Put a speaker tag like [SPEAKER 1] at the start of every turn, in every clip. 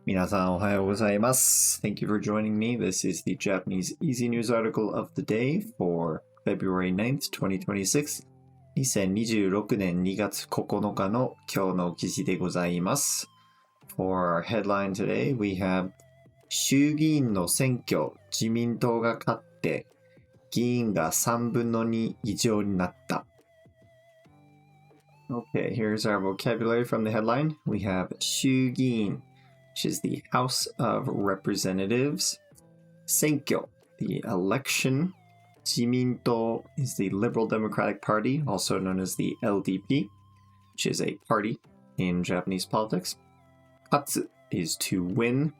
[SPEAKER 1] 皆さんおはようございます。Thank you for joining me. This is the Japanese Easy News article of the day for February 9th, 2026. 2026年2月9日の今日の記事でございます。For our headline today, we have 衆議院の選挙、自民党が勝って議員が3分の2以上になった。Okay, here's our vocabulary from the headline. We have 衆議院, which is the House of Representatives. 選挙, the election. 自民党 is the Liberal Democratic Party, also known as the LDP, which is a party in Japanese politics. 勝つ is to win.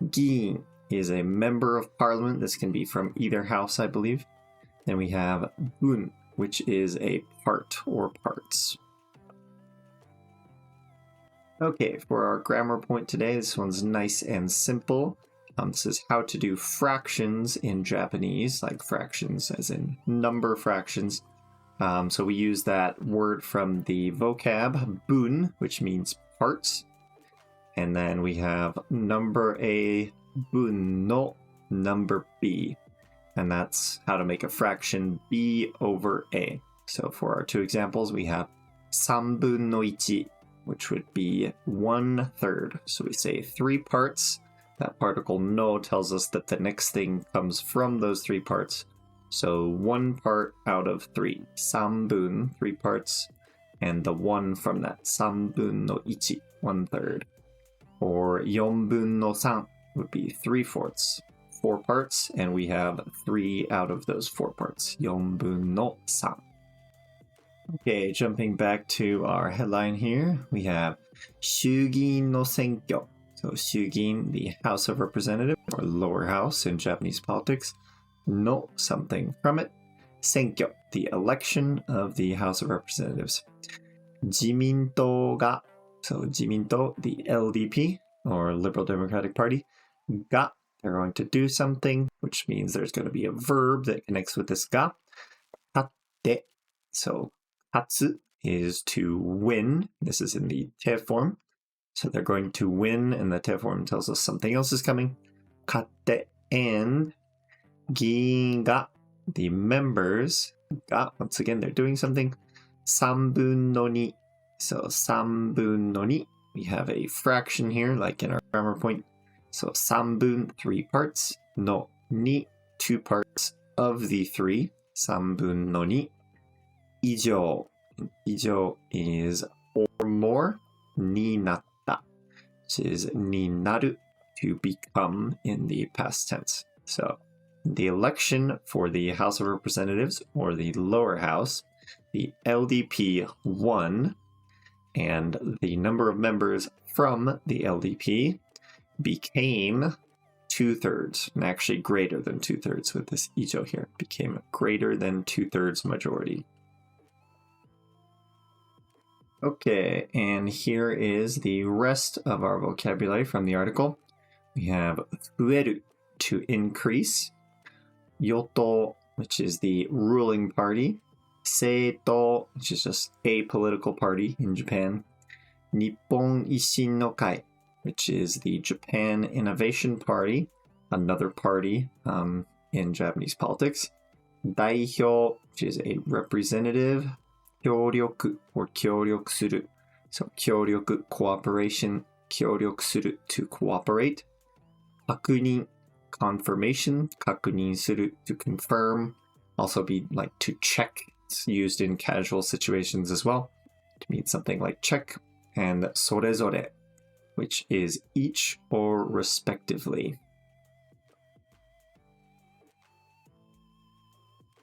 [SPEAKER 1] 議員 is a member of parliament. This can be from either house, I believe. Then we have 分, which is a part or parts. Okay, for our grammar point today, this one's nice and simple. This is how to do fractions in Japanese, like fractions as in number fractions. So we use that word from the vocab, bun, which means parts. And then we have number A, bun no number B. And that's how to make a fraction B over A. So for our two examples, we have 3分の1, which would be 1/3. So we say 3 parts. That particle no tells us that the next thing comes from those 3 parts. So 1 part out of 3. 3分, 3 parts. And the 1 from that. 3分の1, 1/3. Or 4分の3 would be 3/4. 4 parts, and we have 3 out of those 4 parts. 4分の3. Okay, jumping back to our headline here, we have 衆議院の選挙. So 衆議院, the House of Representatives, or lower house in Japanese politics. の something from it. 選挙, the election of the House of Representatives. 自民党が, so 自民党, the LDP, or Liberal Democratic Party. が, they're going to do something, which means there's going to be a verb that connects with this が. 勝って, so 勝つ is to win. This is in the te form. So they're going to win, and the te form tells us something else is coming. 勝って and 議員が the members が once again they're doing something. 3分の2. So 3分の2. We have a fraction here, like in our grammar point. So 3分 3 parts. No 2 2 parts of the 3. 3分の2. 以上. 以上 is or more. になった, which is になる, to become in the past tense. So the election for the House of Representatives, or the lower house, the LDP won, and the number of members from the LDP became 2/3, and actually greater than 2/3 with this 以上 here, became greater than 2/3 majority. Okay, and here is the rest of our vocabulary from the article. We have 増える to increase, 与党 which is the ruling party, 政党 which is just a political party in Japan, 日本維新の会 which is the Japan Innovation Party, another party in Japanese politics, 代表 which is a representative, 協力 or 協力する. So 協力, cooperation, 協力する to cooperate. 確認, confirmation, 確認する to confirm. Also be like to check. It's used in casual situations as well to mean something like check. And それぞれ, which is each or respectively.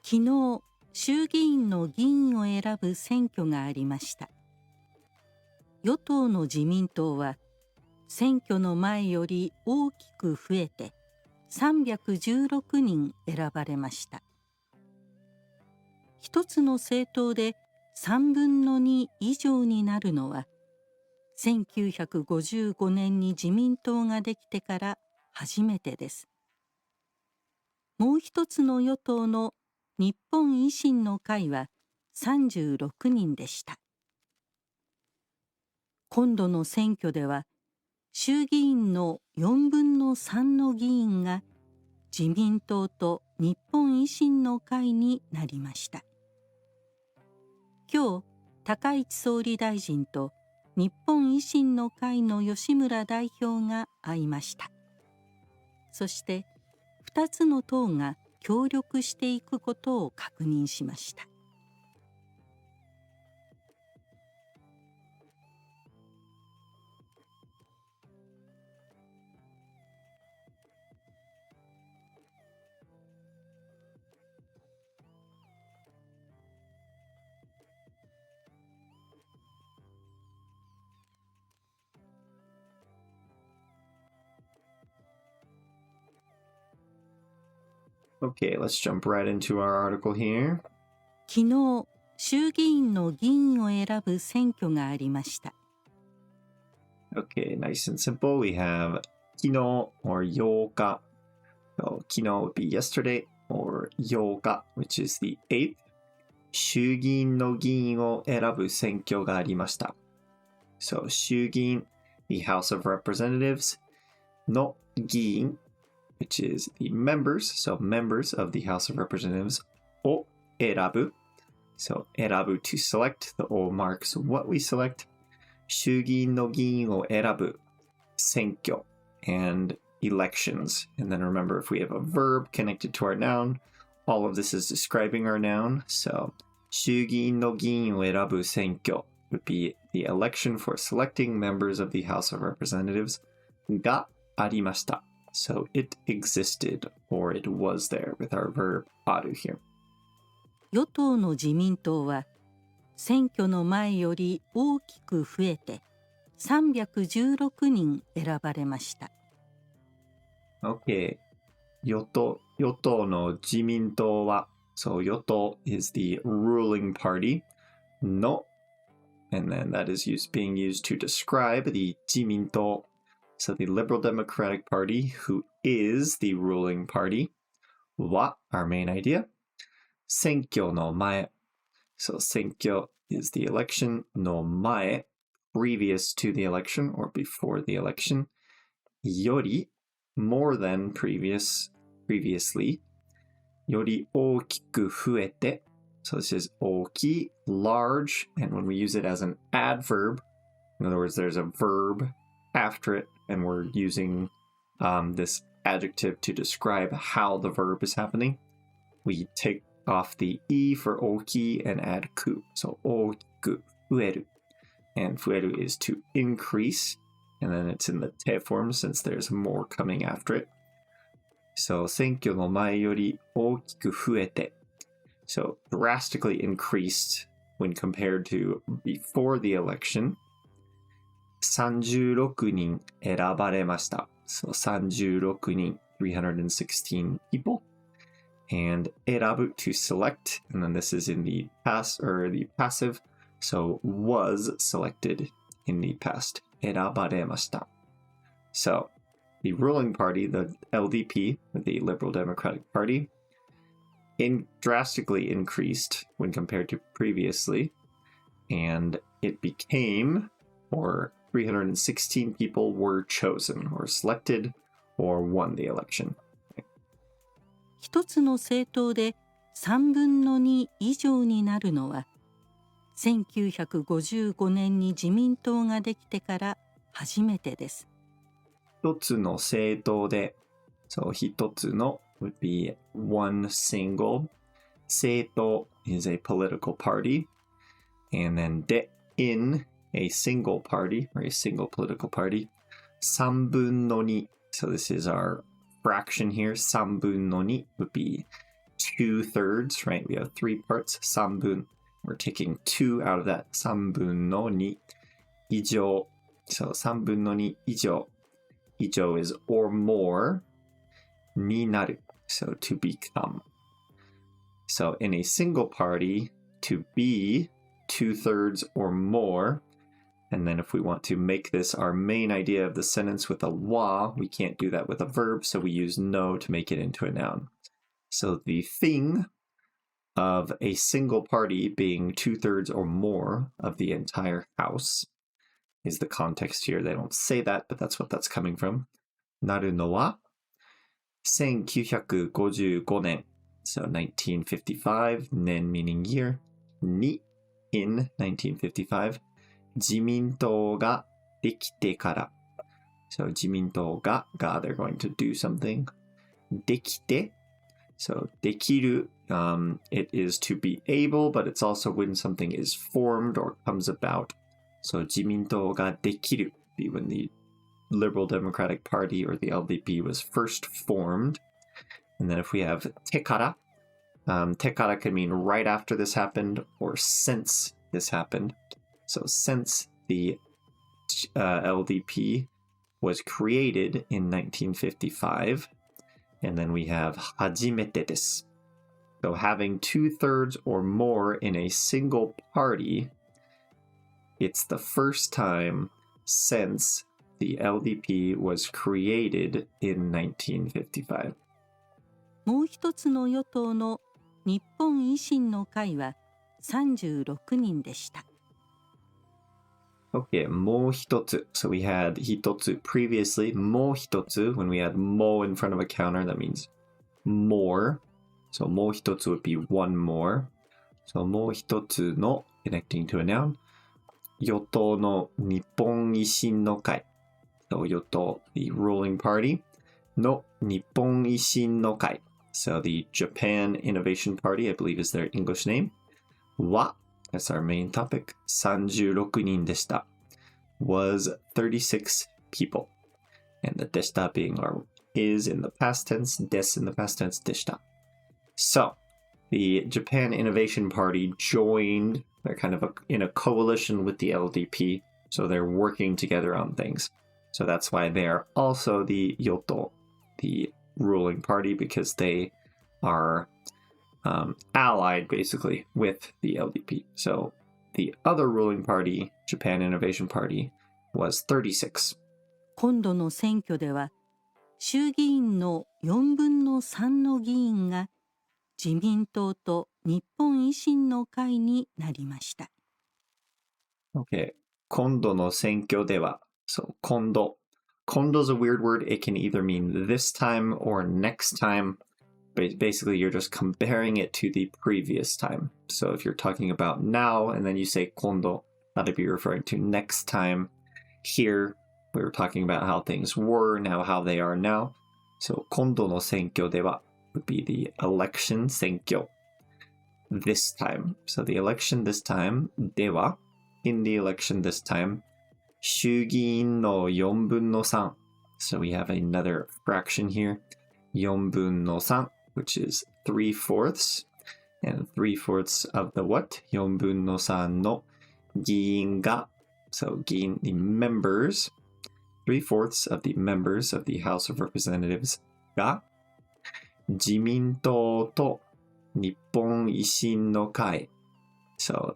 [SPEAKER 2] 昨日、衆議院の議員を選ぶ選挙がありました。与党の自民党は選挙の前より大きく増えて316人選ばれました。一つの政党で3分の2以上になるのは1955年に自民党ができてから初めてです。もう一つの与党の日本維新の会は36人でした。今度の選挙では衆議院の4分の3の議員が自民党と日本維新の会になりました。今日、高市総理大臣と日本維新の会の吉村代表が会いました。そして2つの党が協力していくことを確認しました。
[SPEAKER 1] Okay, let's jump right into our article here.
[SPEAKER 2] 昨日、衆議院の議員を選ぶ選挙がありました。
[SPEAKER 1] Okay, nice and simple. We have 昨日 or 8日. So 昨日 would be yesterday, or 8日, which is the 8th. 衆議院の議員を選ぶ選挙がありました。So 衆議院, the House of Representatives, の議員, which is the members, so members of the House of Representatives, を選ぶ. So 選ぶ to select, the O marks what we select. 衆議院の議員を選ぶ選挙 and elections. And then remember, if we have a verb connected to our noun, all of this is describing our noun. So 衆議院の議員を選ぶ選挙 would be the election for selecting members of the House of Representatives がありました. So it existed, or it was there with our verb ある here.
[SPEAKER 2] 与党の自民党は選挙の前より大きく増えて316人選ばれました。
[SPEAKER 1] Okay. 与党の自民党は So 与党 is the ruling party. の and then that is being used to describe the 自民党. So the Liberal Democratic Party, who is the ruling party, は our main idea. 選挙の前. So 選挙 is the election. の前, previous to the election or before the election. より more than previously. より大きく増えて. So this is 大きい, large, and when we use it as an adverb, in other words, there's a verb after it, and we're using this adjective to describe how the verb is happening. We take off the e for 大きい and add く. So 大きく増える. And 増える is to increase, and then it's in the te form since there's more coming after it. So 選挙の前より大きく増えて. So drastically increased when compared to before the election. 36人選ばれました. So 36人, 316 people. And 選ぶ to select, and then this is in the past or the passive. So was selected in the past. 選ばれました. So the ruling party, the LDP, the Liberal Democratic Party, drastically increased when compared to previously, and it became, or 316 people were chosen or selected or won the election.
[SPEAKER 2] 一つの政党で3分の2以上になるのは1955年に自民党ができてから初めてです。
[SPEAKER 1] 一つの政党で So 一つの would be one single. 政党 is a political party. And then で in a single party or a single political party. 3分の2. So this is our fraction here. 3分の2 would be 2/3, right? We have 3 parts. 3分. We're taking 2 out of that. 3分の2以上. So 3分の2以上. 以上 is or more. になる. So to become. So in a single party, to be 2/3 or more. And then if we want to make this our main idea of the sentence with a wa, we can't do that with a verb, so we use no to make it into a noun. So the thing of a single party being 2/3 or more of the entire house is the context here. They don't say that, but that's what that's coming from. なるのは1955年 so 1955 年 meaning year に in 1955自民党ができてから so 自民党が they're going to do something できて so できるit is to be able, but it's also when something is formed or comes about. So 自民党ができる be when the Liberal Democratic Party or the LDP was first formed. And then if we have てから てから can mean right after this happened or since this happened. So since the LDP was created in 1955. And then we have 初めてです. So having 2/3 or more in a single party, it's the first time since the LDP was created in 1955.
[SPEAKER 2] もう一つの与党の日本維新の会は36人でした。
[SPEAKER 1] Okay, もう一つ. So we had 一つ previously. もう一つ, when we had も in front of a counter, that means more. So もう一つ would be one more. So もう一つの connecting to a noun. 与党の日本維新の会. So 与党 the ruling party. の日本維新の会. So the Japan Innovation Party, I believe is their English name. は that's our main topic. 36人でした was 36 people. And the でした being our is in the past tense, です in the past tense, でした. So, the Japan Innovation Party joined, they're kind of in a coalition with the LDP, so they're working together on things. So that's why they are also the Yoto, the ruling party, because they are allied basically with the LDP. So the other ruling party, Japan Innovation Party, was 36.
[SPEAKER 2] 今度の選挙では衆議院の4分の3の議員が自民党と日本維新の会になりました。
[SPEAKER 1] Okay. 今度の選挙では So 今度 Kondo is a weird word. It can either mean this time or next time. But basically, you're just comparing it to the previous time. So if you're talking about now and then you say kondo, that'd be referring to next time. Here, we were talking about how things were, now how they are now. So kondo no senkyo dewa would be the election senkyo this time. So the election this time, dewa, in the election this time, 衆議院の4分の3. So we have another fraction here. 4分の3, which is 3/4. And 3/4 of the what? 4分の3の議員が. So 議員, the members. 3/4 of the members of the House of Representatives が自民党と日本維新の会. So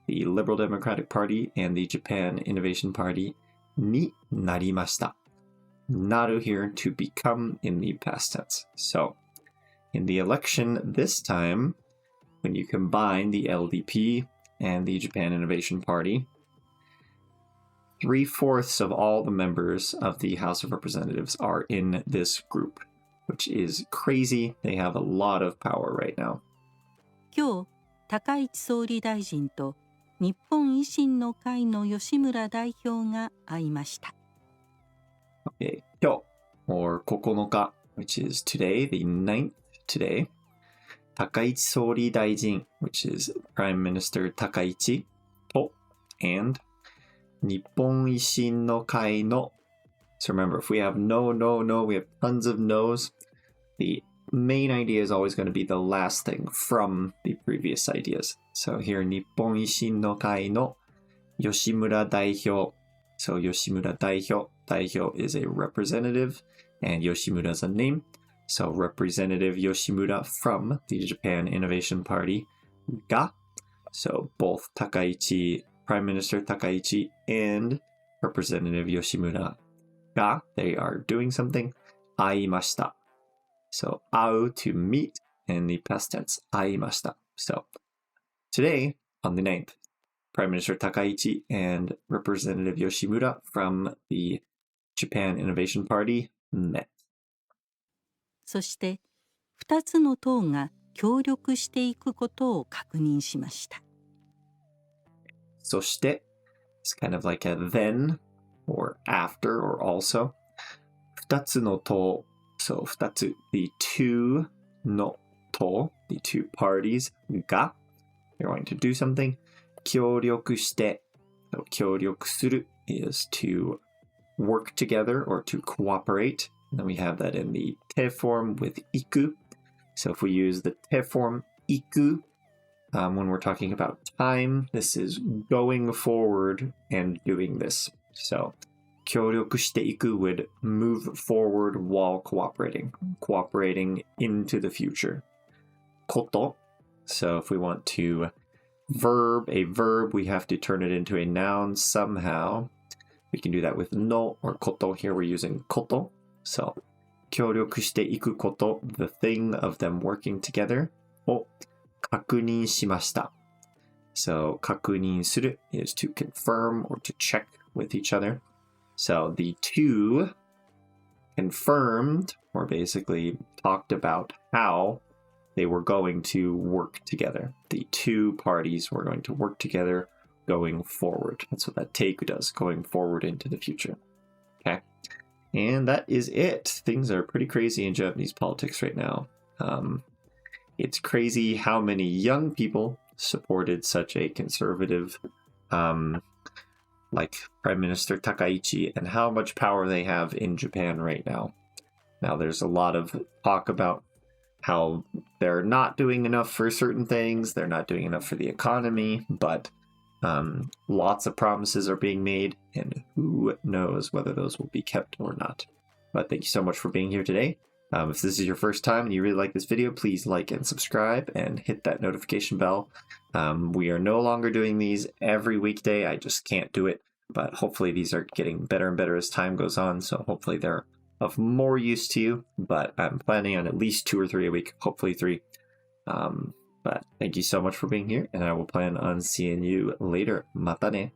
[SPEAKER 1] the Liberal Democratic Party and the Japan Innovation Party になりました. Naru here to become in the past tense. So, in the election this time, when you combine the LDP and the Japan Innovation Party, 3/4 of all the members of the House of Representatives are in this group, which is crazy. They have a lot of power right now.
[SPEAKER 2] 今日、高市総理大臣と日本維新の会の吉村代表が会いました。
[SPEAKER 1] Okay, 今日 or 9日, which is today, the 9th today. 高市総理大臣, which is Prime Minister 高市と and 日本維新の会の So remember, if we have no, no, no, we have tons of no's. The main idea is always going to be the last thing from the previous ideas. So here, 日本維新の会の吉村代表. So 吉村代表. 代表 is a representative, and Yoshimura is a name. So Representative Yoshimura from the Japan Innovation Party ga. So both Takaichi, Prime Minister Takaichi, and Representative Yoshimura ga, they are doing something. Aimashita. So au to meet in the past tense. Aimashita. So today, on the 9th, Prime Minister Takaichi and Representative Yoshimura from the Japan Innovation Party met.
[SPEAKER 2] そして2つの党が協力していくことを確認しました。
[SPEAKER 1] そして it's kind of like a then or after or also. 2つの党 so 2つ the two の党 the two parties が they're going to do something 協力して so 協力する is to work together or to cooperate. And then we have that in the te form with iku. So if we use the te form iku when we're talking about time, this is going forward and doing this. So 協力していく would move forward while cooperating into the future. こと so if we want to a verb, we have to turn it into a noun somehow. We can do that with no or こと here we're using こと so 協力していくこと the thing of them working together を確認しました so 確認する is to confirm or to check with each other so the two confirmed or basically talked about how they were going to work together. The two parties were going to work together going forward. That's what that teiku does, going forward into the future. Okay. And that is it. Things are pretty crazy in Japanese politics right now. It's crazy how many young people supported such a conservative, like Prime Minister Takaichi, and how much power they have in Japan right now. Now, there's a lot of talk about how they're not doing enough for certain things, they're not doing enough for the economy, but lots of promises are being made, and who knows whether those will be kept or not. But thank you so much for being here today. If this is your first time and you really like this video, please like and subscribe and hit that notification bell. We are no longer doing these every weekday. I just can't do it. But hopefully these are getting better and better as time goes on. So hopefully they're of more use to you. But I'm planning on at least 2 or 3 a week, hopefully 3. But thank you so much for being here, and I will plan on seeing you later. Mata ne.